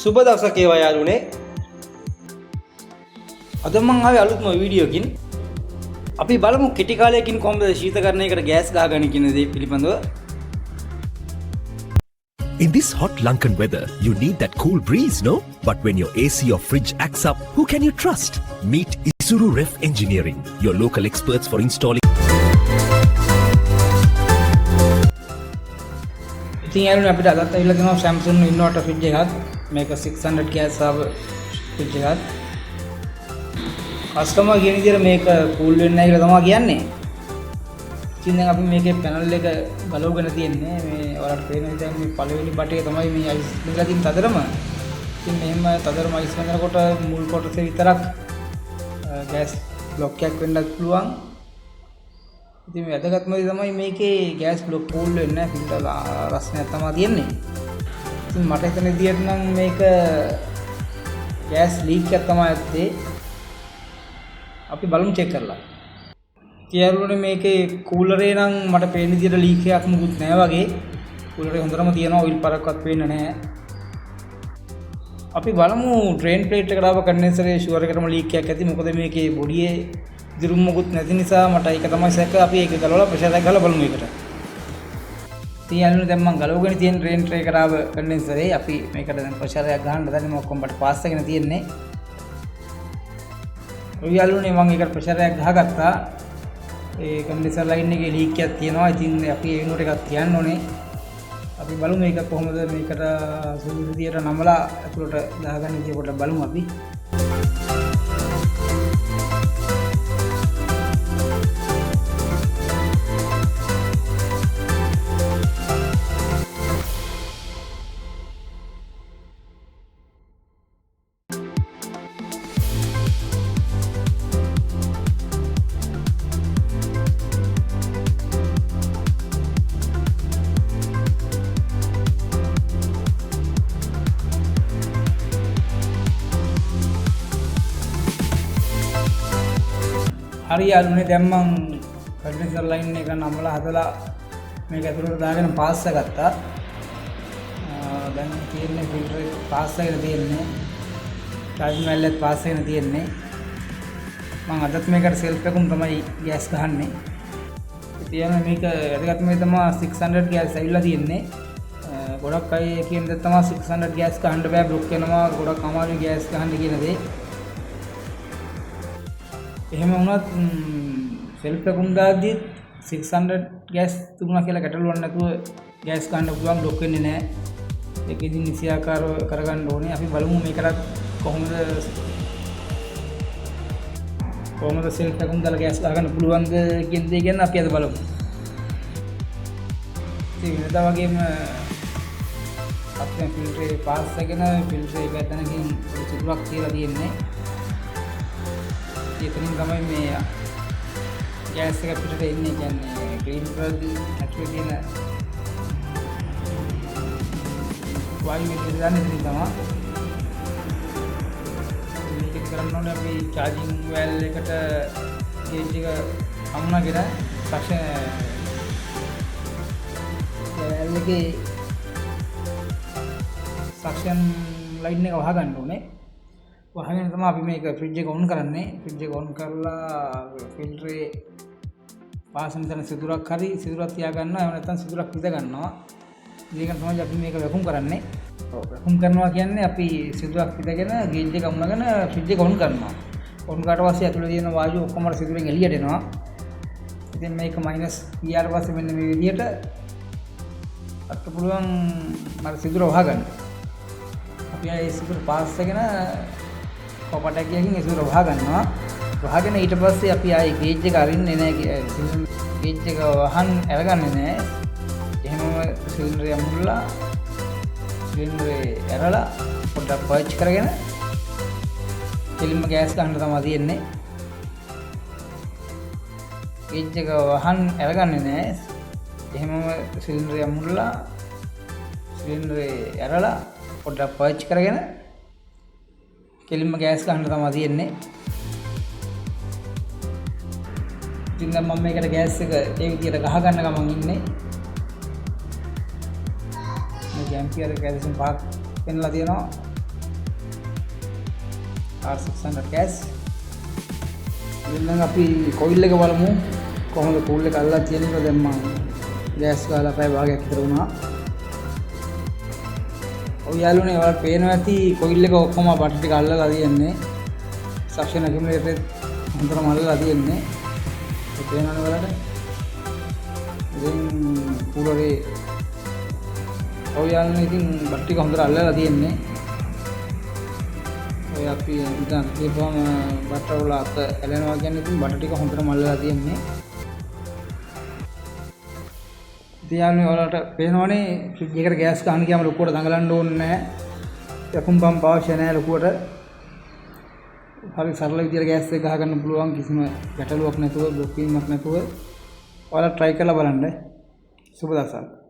සුබ දවසක් වේවා යාළුවනේ. අද මම ආවේ අලුත්ම වීඩියෝකින්. අපි බලමු කෙටි කාලයකින් කොහොමද ශීතකරණයකට ගෑස් ගහගන්නේ කියන දේ පිළිබඳව. In this hot Lankan weather, you need that cool breeze, no? But when your AC or fridge acts up, who can you trust? Meet Isuru Ref Engineering, your local experts for installing. ඉතින් යාළුවනේ අපිට අදත් ඇවිල්ලා තියෙනවා Samsung inverter fridge එකක්. මේක 600 gas ආව fridge එකක්. කස්ටමර් කියන විදිහට මේක කූල් වෙන්නේ නැහැ කියලා තමයි කියන්නේ. ඉතින් දැන් අපි මේකේ පැනල් එක ගලවගෙන තියෙන්නේ. මේ ඔයාලට පේන විදිහට මේ පළවෙනි බටේ තමයි මේ අයිස් මේකලා තියෙන තදරම. ඉතින් මෙහෙම තදරම අයිස් වෙනකොට මුල් කොටසේ විතරක් ගෑස් බ්ලොක් එකක් වෙන්නත් පුළුවන්. ඉතින් මේ වැදගත්ම දේ තමයි මේකේ ගෑස් බ්ලොක් කූල් වෙන්නේ නැහැ. ෆිල්ටර් රස්නයක් තමයි තියෙන්නේ. ඉතින් මට හිතෙන විදිහට නම් මේක ගෑස් ලීක් එකක් තමයි ඇත්තේ. අපි බලමු චෙක් කරලා. යාළුවනේ මේකේ කූලරේ නම් මට පේන විදිහට ලීක් එකක් මුකුත් නැහැ වගේ. කූලරේ හොඳටම තියෙනවා, ඔයිල් පාරක්වත් පේන්නේ නැහැ. අපි බලමු ඩ්‍රේන් ප්ලේට් එකට ආව කන්ඩෙන්සරේ ෂුවර් එකටම ලීක් එකක් ඇති. මොකද මේකේ බොඩියේ දිරුම් මුකුත් නැති නිසා මට ඒක තමයි සැක. අපි ඒක ගලවලා ප්‍රෙෂර් එක ගහලා බලමු ඒකට. ඉතින් යාළුවනේ දැන් මම ගලවගෙන තියෙන ඩ්‍රේන් ට්‍රේ එකට ආව කන්ඩෙන්සරේ අපි මේකට දැන් ප්‍රෙෂර් එකක් ගහන්න හදන්නේ. ඔක්කොම මට පාස් එකගෙන තියෙන්නේ. ඔය යාළුවනේ මම ඒකට ප්‍රෙෂර් එකක් ගහගත්තා. ඒ කන්ඩෙන්සර් ලයින් එකේ ලීක් එකක් තියෙනවා. ඉතින් අපි ඒ වෙනුවට එකක් තියන්න ඕනේ. අපි බලමු මේක කොහොමද මේකට සුළු විදියට නමලා ඇතුළට දාගන්න විදිය පොඩ්ඩක් බලමු අපි. හරි යාළුවනේ දැන් මම කන්ඩෙන්සර් ලයින් එක නම්ලා හදලා මේක ඇතුළට දාගෙන පාස් ගත්තා. දැන් තියෙන්නේ ෆිල්ටර් එක පාස් එකේ තියෙන්නේ. චාර්ජින් වයර්ලෙත් පාස් එකේ තියෙන්නේ. මම අදත් මේකට සෙල්ෆ් එකකුම තමයි ගෑස් ගහන්නේ. ඉතින් මේක වැදගත්ම දේ තමයි 600 ගෑස් ඇවිල්ලා තියෙන්නේ. ගොඩක් අය කියන දේ තමයි 600 ගෑස් ගහන්න බෑ, බ්ලොක් වෙනවා, ගොඩක් අමාරුයි ගෑස් ගහන්න කියන දේ. එහෙම වුණත් සෙල්ෆ් එකකුම් දාද්දි 600 ගෑස් තුනක් කියලා ගැටලුවක් නැතුව ගෑස් ගන්න පුළුවන්, බ්ලොක් වෙන්නේ නැහැ. ඒක ඉතින් නිසියාකාරව කරගන්න ඕනේ. අපි බලමු මේකට කොහොමද සෙල්ෆ් එකකුම් දාලා ගෑස් ගන්න පුළුවන්ද කියන දේ ගැන අපි අද බලමු. ඉතින් වෙනදා වගේම අපේ ෆිල්ටරේ පාස් එකගෙන ෆිල්ටරේ පැත්තකින් සිදුරක් තියලා තියෙන්නේ. එතනින් තමයි මේ ගෑස් එක පිටට එන්නේ. කියන්නේ ග්‍රීන් කලර්දි ඇක්චුලි තියෙන වායු විදුලි දාන්න ඉතින් තමයි මේක කරන්න ඕනේ. අපි චාර්ජින් වයර් එකට ගේජ් එක අමුණගෙන සක්ෂන් ලයින් එක වහගන්න ඕනේ. වහගෙන තමයි අපි මේක ෆ්‍රිජ් එක ඔන් කරන්නේ. ෆ්‍රිජ් එක ඔන් කරලා ෆිල්ටරේ පාසන තන සිදුරක් සිදුරක් තියාගන්නවා. එහෙම නැත්නම් සිදුරක් විද ගන්නවා. මේක තමයි අපි මේක වැකුම් කරන්නේ. වැකුම් කරනවා කියන්නේ අපි සිදුරක් විදගෙන ගේජ් එක අමුණගෙන ෆ්‍රිජ් එක ඔන් කරනවා. ඔන් කරාට පස්සේ ඇතුළේ තියෙන වායුව ඔක්කොම සිදුරෙන් එළියට එනවා. ඉතින් මේක මයිනස් ගියාට පස්සේ මෙන්න මේ විදිහට අපිට පුළුවන් මර සිදුර වහගන්න. අපි ආයේ සිදුර පාස් එකගෙන කොපට එකකින් ඉස්සර වහ ගන්නවා. වහගෙන ඊට පස්සේ අපි ආයේ ගේජ් එක අරින්නේ නැහැ. ගේජ් එක වහන් අරගන්නේ නැහැ. එහෙමම සිලින්ඩරය අමුල්ලා සිලින්ඩරේ ඇරලා පොඩ්ඩක් පර්ච් කරගෙන කෙලින්ම ගෑස් ගන්න තමයි තියෙන්නේ. ගේජ් එක වහන් අරගන්නේ නැහැ. එහෙමම සිලින්ඩරය අමුල්ලා සිලින්ඩරේ ඇරලා පොඩ්ඩක් පර්ච් කරගෙන කෙලින්ම ගෑස් ගන්න තමයි තියෙන්නේ. ඉතින් දැන් මම මේකට ගෑස් එක ඒ විදිහට ගහ ගන්න ගමන් ඉන්නේ. මේ ඇම්පියර් එක ඇදසින් 5ක් පෙන්ලා තියෙනවා. R600 gas. දැන් අපි කොයිල් එක බලමු කොහොමද කූල් එක අල්ලලා තියෙන්නේ. දැන් මම ගෑස් ගාලා පැය භාගයක් විතර වුණා. ඔය යාළුවනේ ඔයාලට පේනවා ඇති කොයිල් එක ඔක්කොම බටර් ටික අල්ලලා තියෙන්නේ. සක්ෂන් ඇකියුමුලේටර් හොඳටම අල්ලලා තියෙන්නේ. ඒක පේනවනේ ඔයාලට. දැන් කූලරේ ඔය යාළුවනේ ඉතින් බටර් ටික හොඳට අල්ලලා තියෙන්නේ. ඔය අපි ඉතින් දීපම බටර් වල අත ඇලෙනවා කියන්නේ ඉතින් බටර් ටික හොඳටම අල්ලලා තියෙන්නේ. ඉතින් යාළුවනේ ඔයාලට පේනවනේ ෆ්‍රිජ් එකට ගෑස් ගන්න ගියාම ලොකුවට දඟලන්න ඕනේ නැහැ. යකුම් පම්ප් අවශ්‍ය නැහැ ලොකුවට. හරි සරල විදියට ගෑස් එක ගහ ගන්න පුළුවන් කිසිම ගැටලුවක් නැතුව බ්ලොක් වීමක් නැතුව. ඔයාලා try කරලා බලන්න. සුබ දවසක්.